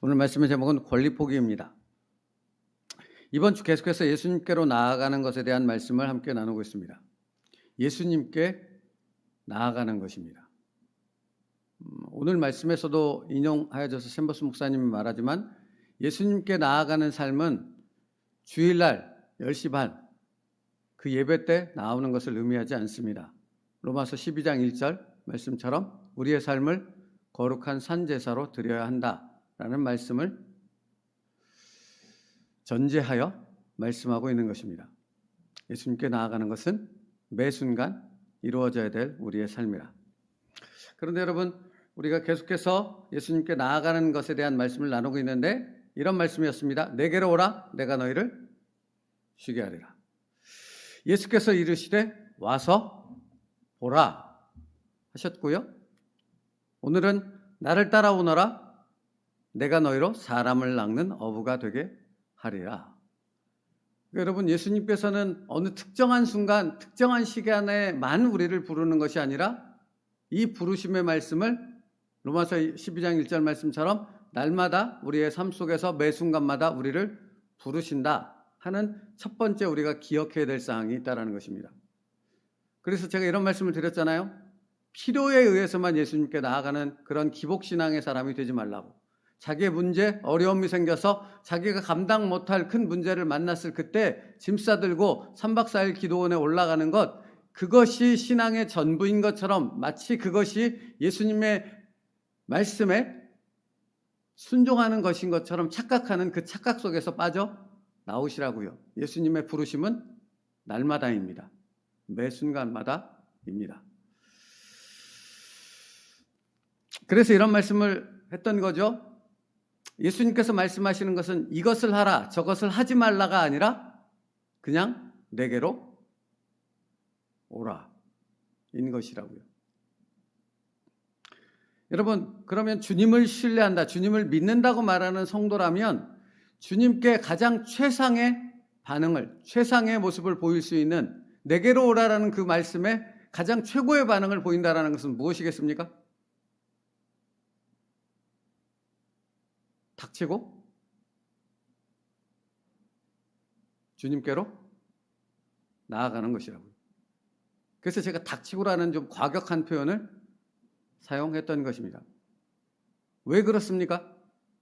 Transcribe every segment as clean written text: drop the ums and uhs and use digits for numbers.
오늘 말씀의 제목은 권리 포기입니다. 이번 주 계속해서 예수님께로 나아가는 것에 대한 말씀을 함께 나누고 있습니다. 예수님께 나아가는 것입니다. 오늘 말씀에서도 인용하여져서 샘버스 목사님이 말하지만 예수님께 나아가는 삶은 주일날 10시 반 그 예배 때 나오는 것을 의미하지 않습니다. 로마서 12장 1절 말씀처럼 우리의 삶을 거룩한 산제사로 드려야 한다라는 말씀을 전제하여 말씀하고 있는 것입니다. 예수님께 나아가는 것은 매 순간 이루어져야 될 우리의 삶이라. 그런데 여러분, 우리가 계속해서 예수님께 나아가는 것에 대한 말씀을 나누고 있는데 이런 말씀이었습니다. 내게로 오라, 내가 너희를 쉬게 하리라. 예수께서 이르시되 와서 보라 하셨고요. 오늘은 나를 따라오너라, 내가 너희로 사람을 낚는 어부가 되게 하리라. 여러분, 예수님께서는 어느 특정한 순간, 특정한 시간에만 우리를 부르는 것이 아니라 이 부르심의 말씀을 로마서 12장 1절 말씀처럼 날마다 우리의 삶 속에서 매 순간마다 우리를 부르신다 하는 첫 번째 우리가 기억해야 될 사항이 있다는 것입니다. 그래서 제가 이런 말씀을 드렸잖아요. 필요에 의해서만 예수님께 나아가는 그런 기복신앙의 사람이 되지 말라고. 자기의 문제, 어려움이 생겨서 자기가 감당 못할 큰 문제를 만났을 그때 짐 싸들고 3박 4일 기도원에 올라가는 것, 그것이 신앙의 전부인 것처럼, 마치 그것이 예수님의 말씀에 순종하는 것인 것처럼 착각하는 그 착각 속에서 빠져 나오시라고요. 예수님의 부르심은 날마다입니다. 매 순간마다입니다. 그래서 이런 말씀을 했던 거죠. 예수님께서 말씀하시는 것은 이것을 하라, 저것을 하지 말라가 아니라 그냥 내게로 오라 인 것이라고요. 여러분, 그러면 주님을 신뢰한다, 주님을 믿는다고 말하는 성도라면 주님께 가장 최상의 반응을, 최상의 모습을 보일 수 있는 내게로 오라라는 그 말씀에 가장 최고의 반응을 보인다는 것은 무엇이겠습니까? 닥치고 주님께로 나아가는 것이라고요. 그래서 제가 닥치고라는 좀 과격한 표현을 사용했던 것입니다. 왜 그렇습니까?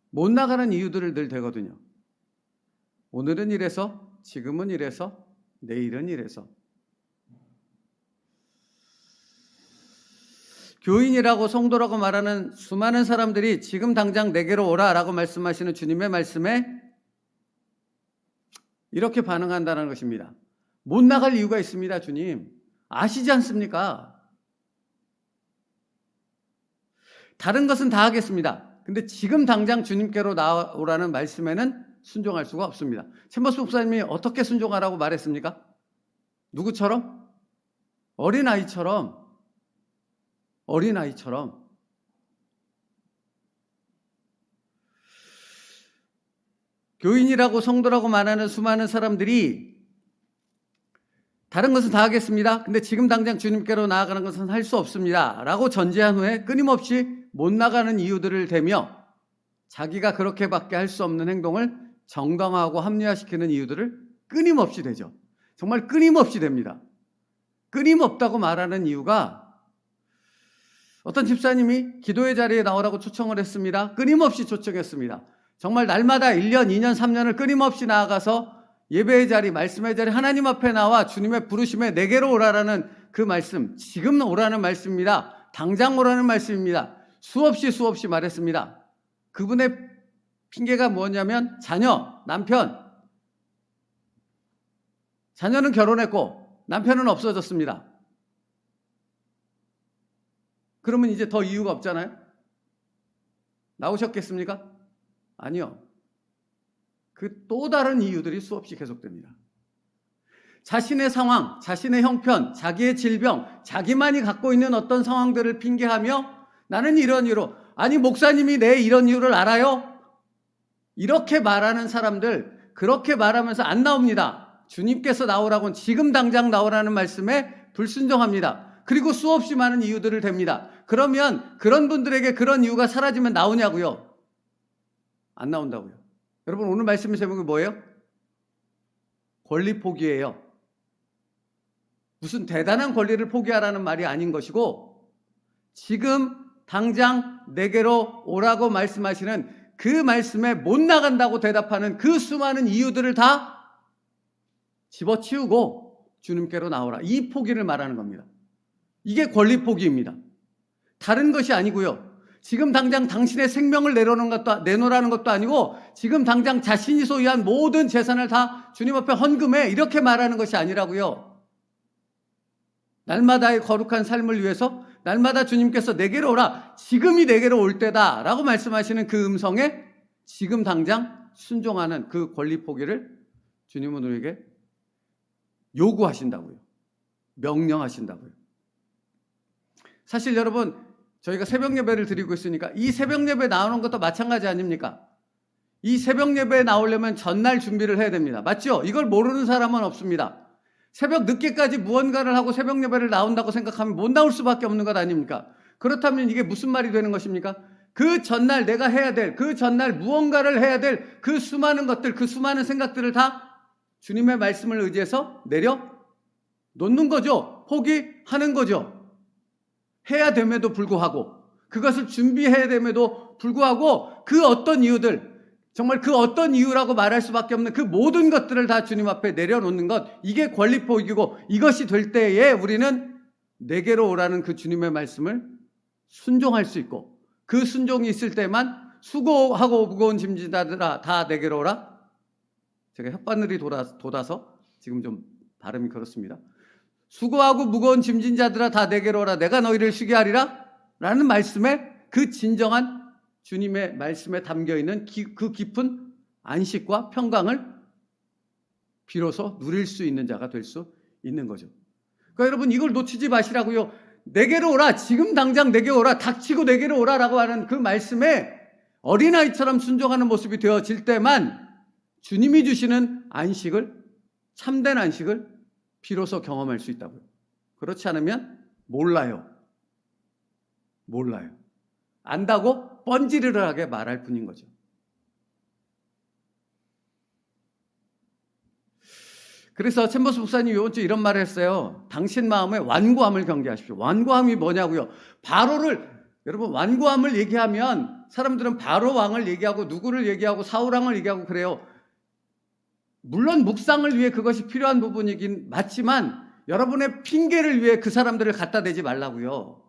못 나가는 이유들을 늘 대거든요. 오늘은 이래서, 지금은 이래서, 내일은 이래서. 교인이라고 성도라고 말하는 수많은 사람들이 지금 당장 내게로 오라라고 말씀하시는 주님의 말씀에 이렇게 반응한다는 것입니다. 못 나갈 이유가 있습니다, 주님. 아시지 않습니까? 다른 것은 다 하겠습니다. 근데 지금 당장 주님께로 나오라는 말씀에는 순종할 수가 없습니다. 챔버스 목사님이 어떻게 순종하라고 말했습니까? 누구처럼? 어린아이처럼. 교인이라고 성도라고 말하는 수많은 사람들이 다른 것은 다 하겠습니다. 근데 지금 당장 주님께로 나아가는 것은 할 수 없습니다 라고 전제한 후에 끊임없이 못 나가는 이유들을 대며 자기가 그렇게밖에 할 수 없는 행동을 정당화하고 합리화시키는 이유들을 끊임없이 대죠. 정말 끊임없이 됩니다. 끊임없다고 말하는 이유가, 어떤 집사님이 기도의 자리에 나오라고 초청을 했습니다. 끊임없이 초청했습니다. 정말 날마다 1년, 2년, 3년을 끊임없이 나아가서 예배의 자리, 말씀의 자리, 하나님 앞에 나와 주님의 부르심에 내게로 오라라는 그 말씀, 지금 오라는 말씀입니다. 당장 오라는 말씀입니다. 수없이 말했습니다. 그분의 핑계가 뭐냐면 자녀, 남편. 자녀는 결혼했고 남편은 없어졌습니다. 그러면 이제 더 이유가 없잖아요? 나오셨겠습니까? 아니요. 그 또 다른 이유들이 수없이 계속됩니다. 자신의 상황, 자신의 형편, 자기의 질병, 자기만이 갖고 있는 어떤 상황들을 핑계하며 나는 이런 이유로, 아니 목사님이 내 이런 이유를 알아요? 이렇게 말하는 사람들, 그렇게 말하면서 안 나옵니다. 주님께서 나오라고는 지금 당장 나오라는 말씀에 불순종합니다. 그리고 수없이 많은 이유들을 댑니다. 그러면 그런 분들에게 그런 이유가 사라지면 나오냐고요? 안 나온다고요. 여러분 오늘 말씀의 제목이 뭐예요? 권리 포기예요. 무슨 대단한 권리를 포기하라는 말이 아닌 것이고 지금 당장 내게로 오라고 말씀하시는 그 말씀에 못 나간다고 대답하는 그 수많은 이유들을 다 집어치우고 주님께로 나오라. 이 포기를 말하는 겁니다. 이게 권리 포기입니다. 다른 것이 아니고요. 지금 당장 당신의 생명을 내놓으라는 것도 아니고 지금 당장 자신이 소유한 모든 재산을 다 주님 앞에 헌금해 이렇게 말하는 것이 아니라고요. 날마다의 거룩한 삶을 위해서 날마다 주님께서 내게로 오라. 지금이 내게로 올 때다 라고 말씀하시는 그 음성에 지금 당장 순종하는 그 권리 포기를 주님은 우리에게 요구하신다고요. 명령하신다고요. 사실 여러분 저희가 새벽 예배를 드리고 있으니까 이 새벽 예배 나오는 것도 마찬가지 아닙니까? 이 새벽 예배에 나오려면 전날 준비를 해야 됩니다. 맞죠? 이걸 모르는 사람은 없습니다. 새벽 늦게까지 무언가를 하고 새벽 예배를 나온다고 생각하면 못 나올 수밖에 없는 것 아닙니까? 그렇다면 이게 무슨 말이 되는 것입니까? 그 전날 내가 해야 될, 그 전날 무언가를 해야 될 그 수많은 것들, 그 수많은 생각들을 다 주님의 말씀을 의지해서 내려 놓는 거죠. 포기하는 거죠. 해야 됨에도 불구하고 그것을 준비해야 됨에도 불구하고 그 어떤 이유들, 정말 그 어떤 이유라고 말할 수밖에 없는 그 모든 것들을 다 주님 앞에 내려놓는 것, 이게 권리 포기고 이것이 될 때에 우리는 내게로 오라는 그 주님의 말씀을 순종할 수 있고 그 순종이 있을 때만 수고하고 무거운 짐진자들아 다 내게로 오라. 제가 혓바늘이 돋아서 지금 좀 발음이 그렇습니다. 수고하고 무거운 짐진자들아 다 내게로 오라. 내가 너희를 쉬게 하리라 라는 말씀에 그 진정한 주님의 말씀에 담겨있는 그 깊은 안식과 평강을 비로소 누릴 수 있는 자가 될 수 있는 거죠. 그러니까 여러분 이걸 놓치지 마시라고요. 내게로 오라. 지금 당장 내게 오라. 닥치고 내게로 오라라고 하는 그 말씀에 어린아이처럼 순종하는 모습이 되어질 때만 주님이 주시는 안식을, 참된 안식을 비로소 경험할 수 있다고요. 그렇지 않으면 몰라요. 안다고 뻔지르르하게 말할 뿐인 거죠. 그래서 챔버스 목사님이 이번 주 이런 말을 했어요. 당신 마음의 완고함을 경계하십시오. 완고함이 뭐냐고요. 여러분 완고함을 얘기하면 사람들은 바로 왕을 얘기하고 누구를 얘기하고 사울왕을 얘기하고 그래요. 물론 묵상을 위해 그것이 필요한 부분이긴 맞지만 여러분의 핑계를 위해 그 사람들을 갖다 대지 말라고요.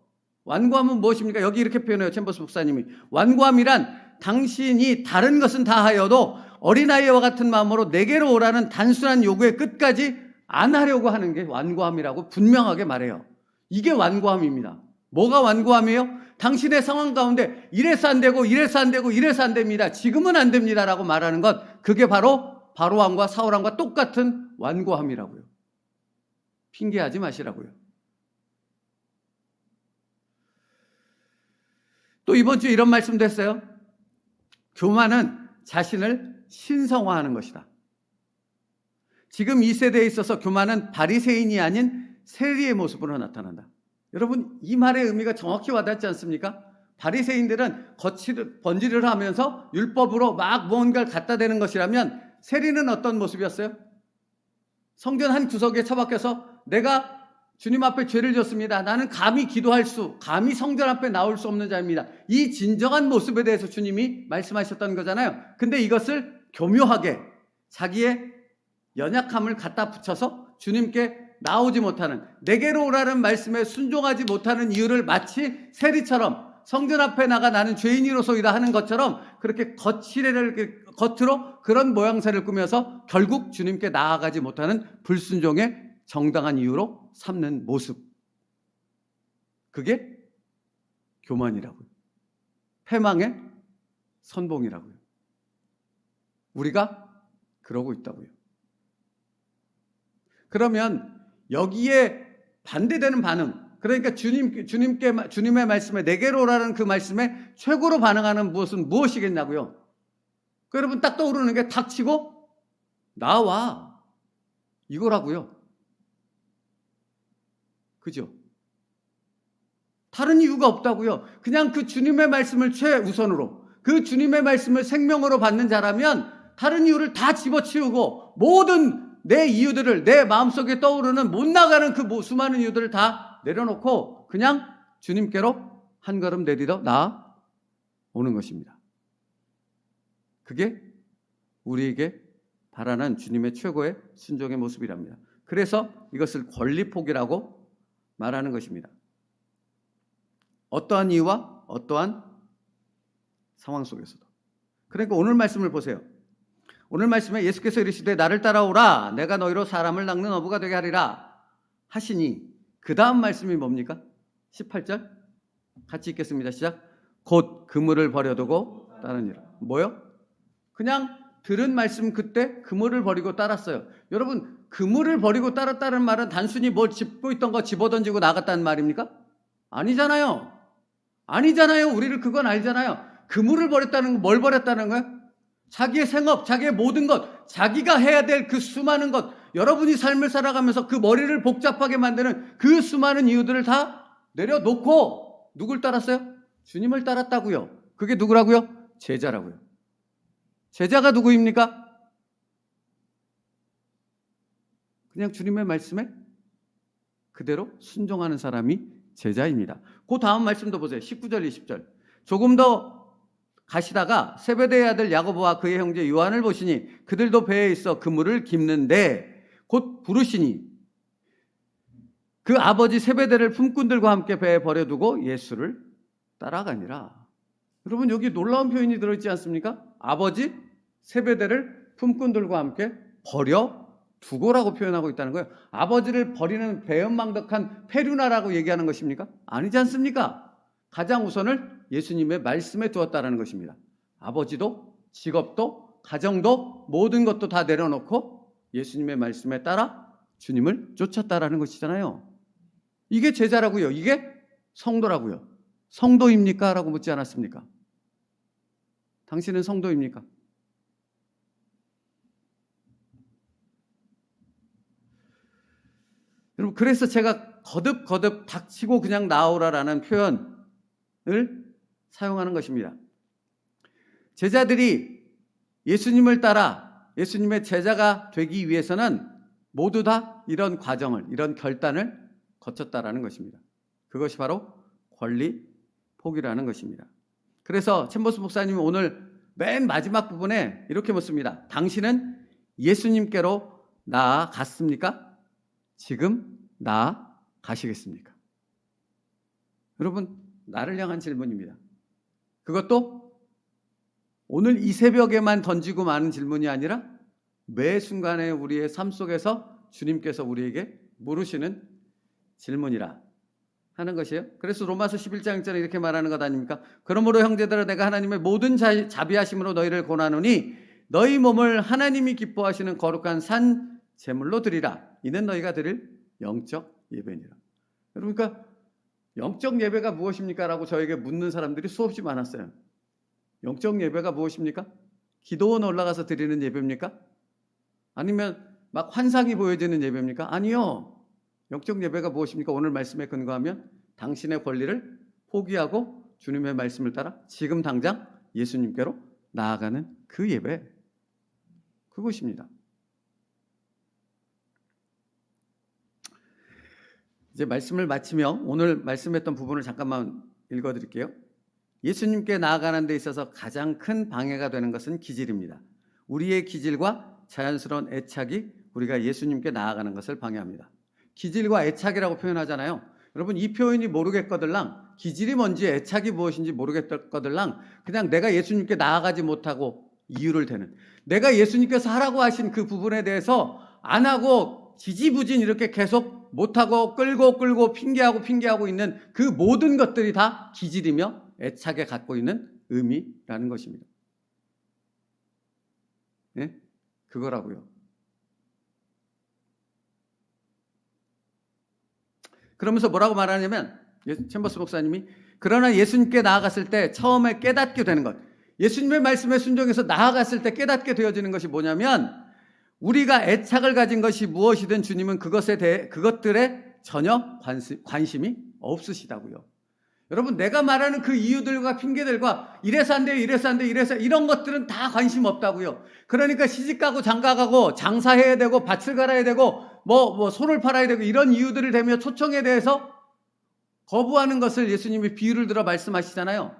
완고함은 무엇입니까? 여기 이렇게 표현해요. 챔버스 목사님이. 완고함이란 당신이 다른 것은 다 하여도 어린아이와 같은 마음으로 내게로 오라는 단순한 요구의 끝까지 안 하려고 하는 게 완고함이라고 분명하게 말해요. 이게 완고함입니다. 뭐가 완고함이에요? 당신의 상황 가운데 이래서 안 되고 이래서 안 되고 이래서 안 됩니다. 지금은 안 됩니다라고 말하는 것, 그게 바로 바로왕과 사울왕과 똑같은 완고함이라고요. 핑계하지 마시라고요. 또 이번 주에 이런 말씀도 했어요. 교만은 자신을 신성화하는 것이다. 지금 이 세대에 있어서 교만은 바리새인이 아닌 세리의 모습으로 나타난다. 여러분 이 말의 의미가 정확히 와닿지 않습니까? 바리새인들은 번지를 하면서 율법으로 막 무언가를 갖다 대는 것이라면 세리는 어떤 모습이었어요? 성전 한 구석에 처박혀서 내가 주님 앞에 죄를 졌습니다. 나는 감히 감히 성전 앞에 나올 수 없는 자입니다. 이 진정한 모습에 대해서 주님이 말씀하셨던 거잖아요. 근데 이것을 교묘하게 자기의 연약함을 갖다 붙여서 주님께 나오지 못하는, 내게로 오라는 말씀에 순종하지 못하는 이유를 마치 세리처럼 성전 앞에 나가 나는 죄인이로소이다 하는 것처럼 그렇게 겉으로 그런 모양새를 꾸며서 결국 주님께 나아가지 못하는 불순종의 정당한 이유로 삼는 모습. 그게 교만이라고요. 패망의 선봉이라고요. 우리가 그러고 있다고요. 그러면 여기에 반대되는 반응, 그러니까 주님의 말씀에 내게로 오라는 그 말씀에 최고로 반응하는 무엇은 무엇이겠냐고요. 여러분 딱 떠오르는 게 닥치고 나와 이거라고요. 그죠? 다른 이유가 없다고요. 그냥 그 주님의 말씀을 최우선으로, 그 주님의 말씀을 생명으로 받는 자라면 다른 이유를 다 집어치우고 모든 내 이유들을, 내 마음속에 떠오르는 못 나가는 그 수많은 이유들을 다 내려놓고 그냥 주님께로 한 걸음 내디뎌 나아오는 것입니다. 그게 우리에게 바라는 주님의 최고의 순종의 모습이랍니다. 그래서 이것을 권리포기라고 말하는 것입니다. 어떠한 이유와 어떠한 상황 속에서도. 그러니까 오늘 말씀을 보세요. 오늘 말씀에 예수께서 이르시되 나를 따라오라 내가 너희로 사람을 낚는 어부가 되게 하리라 하시니 그 다음 말씀이 뭡니까? 18절 같이 읽겠습니다. 시작. 곧 그물을 버려두고 따르니라. 뭐요? 그냥 들은 말씀 그때 그물을 버리고 따랐어요. 여러분, 그물을 버리고 따랐다는 말은 단순히 뭘 짚고 있던 거 집어던지고 나갔다는 말입니까? 아니잖아요. 아니잖아요. 우리를 그건 알잖아요. 그물을 버렸다는 건 뭘 버렸다는 거예요? 자기의 생업, 자기의 모든 것, 자기가 해야 될 그 수많은 것, 여러분이 삶을 살아가면서 그 머리를 복잡하게 만드는 그 수많은 이유들을 다 내려놓고 누굴 따랐어요? 주님을 따랐다고요. 그게 누구라고요? 제자라고요. 제자가 누구입니까? 그냥 주님의 말씀에 그대로 순종하는 사람이 제자입니다. 그 다음 말씀도 보세요. 19절, 20절. 조금 더 가시다가 세베대의 아들 야고보와 그의 형제 요한을 보시니 그들도 배에 있어 그물을 깁는데 곧 부르시니 그 아버지 세베대를 품꾼들과 함께 배에 버려두고 예수를 따라가니라. 여러분, 여기 놀라운 표현이 들어있지 않습니까? 아버지 세베대를 품꾼들과 함께 버려두고라고 표현하고 있다는 거예요. 아버지를 버리는 배은망덕한 페류나라고 얘기하는 것입니까? 아니지 않습니까? 가장 우선을 예수님의 말씀에 두었다는 것입니다. 아버지도 직업도 가정도 모든 것도 다 내려놓고 예수님의 말씀에 따라 주님을 쫓았다라는 것이잖아요. 이게 제자라고요. 이게 성도라고요. 성도입니까? 라고 묻지 않았습니까? 당신은 성도입니까? 여러분, 그래서 제가 거듭 닥치고 그냥 나오라라는 표현을 사용하는 것입니다. 제자들이 예수님을 따라 예수님의 제자가 되기 위해서는 모두 다 이런 과정을, 이런 결단을 거쳤다라는 것입니다. 그것이 바로 권리 포기라는 것입니다. 그래서 챔버스 목사님이 오늘 맨 마지막 부분에 이렇게 묻습니다. 당신은 예수님께로 나아갔습니까? 지금 나아가시겠습니까? 여러분, 나를 향한 질문입니다. 그것도 오늘 이 새벽에만 던지고 마는 질문이 아니라 매 순간에 우리의 삶 속에서 주님께서 우리에게 물으시는 질문이라 하는 것이에요. 그래서 로마서 11장 1절에 이렇게 말하는 것 아닙니까? 그러므로 형제들아 내가 하나님의 모든 자비하심으로 너희를 권하노니 너희 몸을 하나님이 기뻐하시는 거룩한 산 제물로 드리라. 이는 너희가 드릴 영적 예배니라. 여러분, 그러니까 영적 예배가 무엇입니까? 라고 저에게 묻는 사람들이 수없이 많았어요. 영적 예배가 무엇입니까? 기도원 올라가서 드리는 예배입니까? 아니면 막 환상이 보여지는 예배입니까? 아니요. 영적 예배가 무엇입니까? 오늘 말씀에 근거하면 당신의 권리를 포기하고 주님의 말씀을 따라 지금 당장 예수님께로 나아가는 그 예배, 그것입니다. 이제 말씀을 마치며 오늘 말씀했던 부분을 잠깐만 읽어드릴게요. 예수님께 나아가는 데 있어서 가장 큰 방해가 되는 것은 기질입니다. 우리의 기질과 자연스러운 애착이 우리가 예수님께 나아가는 것을 방해합니다. 기질과 애착이라고 표현하잖아요. 여러분, 이 표현이 모르겠거들랑 기질이 뭔지 애착이 무엇인지 모르겠거들랑 그냥 내가 예수님께 나아가지 못하고 이유를 대는, 내가 예수님께서 하라고 하신 그 부분에 대해서 안 하고 지지부진 이렇게 계속 못하고 끌고 핑계하고 있는 그 모든 것들이 다 기질이며 애착에 갖고 있는 의미라는 것입니다. 네? 그거라고요. 그러면서 뭐라고 말하냐면 챔버스 목사님이 그러나 예수님께 나아갔을 때 처음에 깨닫게 되는 것, 예수님의 말씀에 순종해서 나아갔을 때 깨닫게 되어지는 것이 뭐냐면 우리가 애착을 가진 것이 무엇이든 주님은 그것들에 전혀 관심이 없으시다고요. 여러분, 내가 말하는 그 이유들과 핑계들과 이래서 안 돼요, 이래서 안 돼요, 이래서, 이런 것들은 다 관심 없다고요. 그러니까 시집가고 장가가고 장사해야 되고 밭을 갈아야 되고 소를 팔아야 되고 이런 이유들을 대며 초청에 대해서 거부하는 것을 예수님이 비유를 들어 말씀하시잖아요.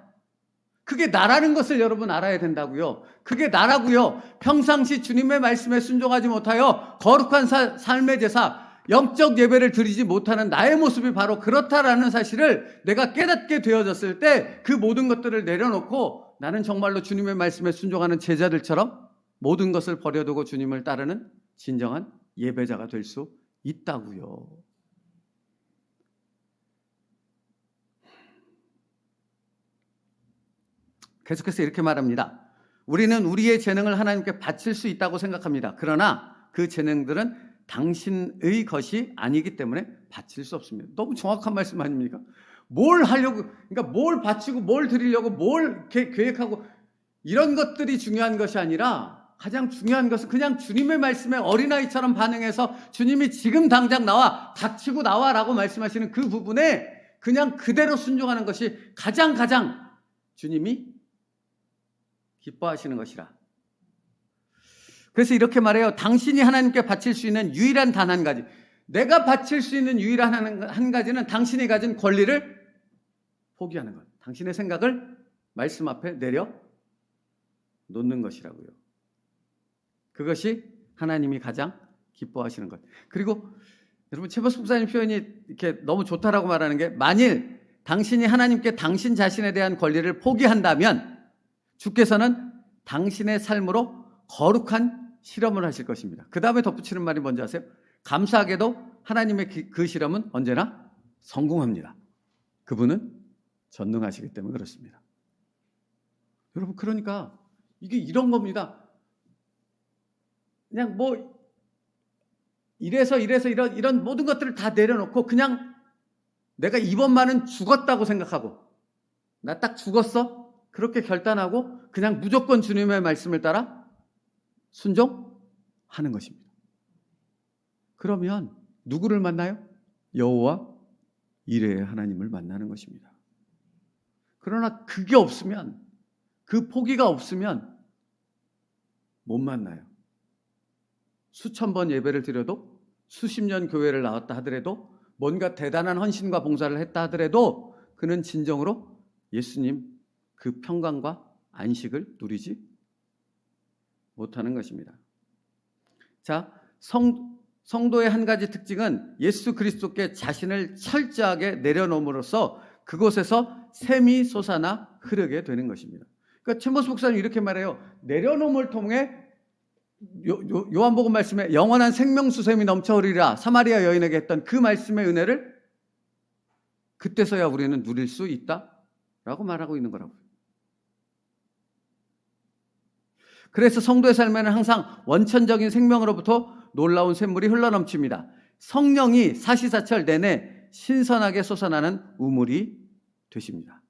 그게 나라는 것을 여러분 알아야 된다고요. 그게 나라고요. 평상시 주님의 말씀에 순종하지 못하여 거룩한 삶의 제사, 영적 예배를 드리지 못하는 나의 모습이 바로 그렇다라는 사실을 내가 깨닫게 되어졌을 때 그 모든 것들을 내려놓고 나는 정말로 주님의 말씀에 순종하는 제자들처럼 모든 것을 버려두고 주님을 따르는 진정한 예배자가 될 수 있다고요. 계속해서 이렇게 말합니다. 우리는 우리의 재능을 하나님께 바칠 수 있다고 생각합니다. 그러나 그 재능들은 당신의 것이 아니기 때문에 바칠 수 없습니다. 너무 정확한 말씀 아닙니까? 뭘 하려고, 그러니까 뭘 바치고 뭘 드리려고 뭘 계획하고 이런 것들이 중요한 것이 아니라 가장 중요한 것은 그냥 주님의 말씀에 어린아이처럼 반응해서 주님이 지금 당장 나와, 닥치고 나와라고 말씀하시는 그 부분에 그냥 그대로 순종하는 것이 가장 주님이 기뻐하시는 것이라. 그래서 이렇게 말해요. 당신이 하나님께 바칠 수 있는 유일한 단 한 가지, 내가 바칠 수 있는 유일한 한 가지는 당신이 가진 권리를 포기하는 것, 당신의 생각을 말씀 앞에 내려 놓는 것이라고요. 그것이 하나님이 가장 기뻐하시는 것. 그리고 여러분, 최버스 목사님 표현이 이렇게 너무 좋다라고 말하는 게, 만일 당신이 하나님께 당신 자신에 대한 권리를 포기한다면 주께서는 당신의 삶으로 거룩한 실험을 하실 것입니다. 그 다음에 덧붙이는 말이 뭔지 아세요? 감사하게도 하나님의 그 실험은 언제나 성공합니다. 그분은 전능하시기 때문에 그렇습니다. 여러분, 그러니까 이게 이런 겁니다. 그냥 이래서 이런 모든 것들을 다 내려놓고 그냥 내가 이번만은 죽었다고 생각하고, 나 딱 죽었어? 그렇게 결단하고 그냥 무조건 주님의 말씀을 따라 순종하는 것입니다. 그러면 누구를 만나요? 여호와 이레의 하나님을 만나는 것입니다. 그러나 그게 없으면, 그 포기가 없으면 못 만나요. 수천 번 예배를 드려도, 수십 년 교회를 나왔다 하더라도, 뭔가 대단한 헌신과 봉사를 했다 하더라도 그는 진정으로 예수님 그 평강과 안식을 누리지 못하는 것입니다. 자, 성도의 한 가지 특징은 예수 그리스도께 자신을 철저하게 내려놓음으로써 그곳에서 샘이 솟아나 흐르게 되는 것입니다. 그러니까 최모스 목사님 이렇게 말해요. 내려놓음을 통해 요한복음 말씀에 영원한 생명수샘이 넘쳐 흐르리라 사마리아 여인에게 했던 그 말씀의 은혜를 그때서야 우리는 누릴 수 있다라고 말하고 있는 거라고요. 그래서 성도의 삶에는 항상 원천적인 생명으로부터 놀라운 샘물이 흘러넘칩니다. 성령이 사시사철 내내 신선하게 솟아나는 우물이 되십니다.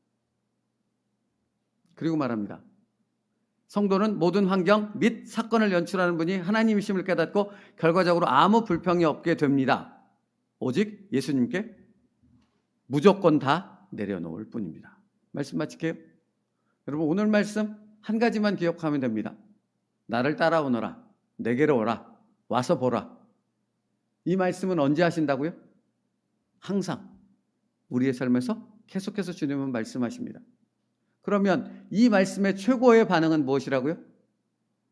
그리고 말합니다. 성도는 모든 환경 및 사건을 연출하는 분이 하나님이심을 깨닫고 결과적으로 아무 불평이 없게 됩니다. 오직 예수님께 무조건 다 내려놓을 뿐입니다. 말씀 마칠게요. 여러분, 오늘 말씀 한 가지만 기억하면 됩니다. 나를 따라오너라, 내게로 오라, 와서 보라. 이 말씀은 언제 하신다고요? 항상 우리의 삶에서 계속해서 주님은 말씀하십니다. 그러면 이 말씀의 최고의 반응은 무엇이라고요?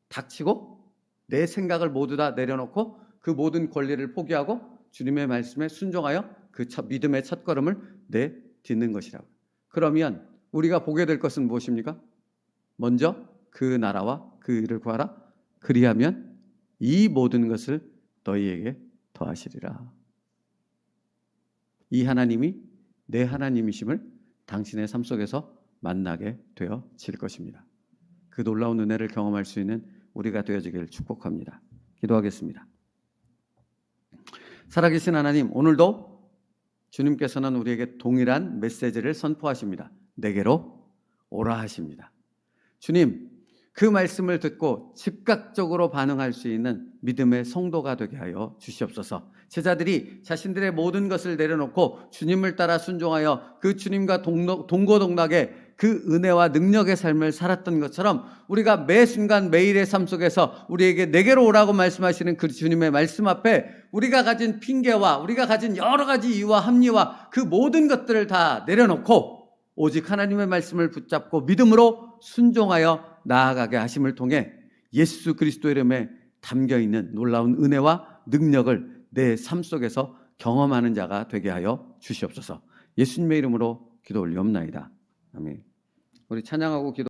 닥치고 내 생각을 모두 다 내려놓고 그 모든 권리를 포기하고 주님의 말씀에 순종하여 그 믿음의 첫걸음을 내딛는 것이라고요. 그러면 우리가 보게 될 것은 무엇입니까? 먼저 그 나라와 그 일을 구하라. 그리하면 이 모든 것을 너희에게 더하시리라. 이 하나님이 내 하나님이심을 당신의 삶 속에서 만나게 되어질 것입니다. 그 놀라운 은혜를 경험할 수 있는 우리가 되어지기를 축복합니다. 기도하겠습니다. 살아계신 하나님, 오늘도 주님께서는 우리에게 동일한 메시지를 선포하십니다. 내게로 오라 하십니다. 주님, 그 말씀을 듣고 즉각적으로 반응할 수 있는 믿음의 성도가 되게 하여 주시옵소서. 제자들이 자신들의 모든 것을 내려놓고 주님을 따라 순종하여 그 주님과 동고동락의 그 은혜와 능력의 삶을 살았던 것처럼 우리가 매 순간 매일의 삶 속에서 우리에게 내게로 오라고 말씀하시는 그 주님의 말씀 앞에 우리가 가진 핑계와 우리가 가진 여러 가지 이유와 합리와 그 모든 것들을 다 내려놓고 오직 하나님의 말씀을 붙잡고 믿음으로 순종하여 나아가게 하심을 통해 예수 그리스도 이름에 담겨있는 놀라운 은혜와 능력을 내 삶 속에서 경험하는 자가 되게 하여 주시옵소서. 예수님의 이름으로 기도 올리옵나이다. 아멘. 우리 찬양하고 기도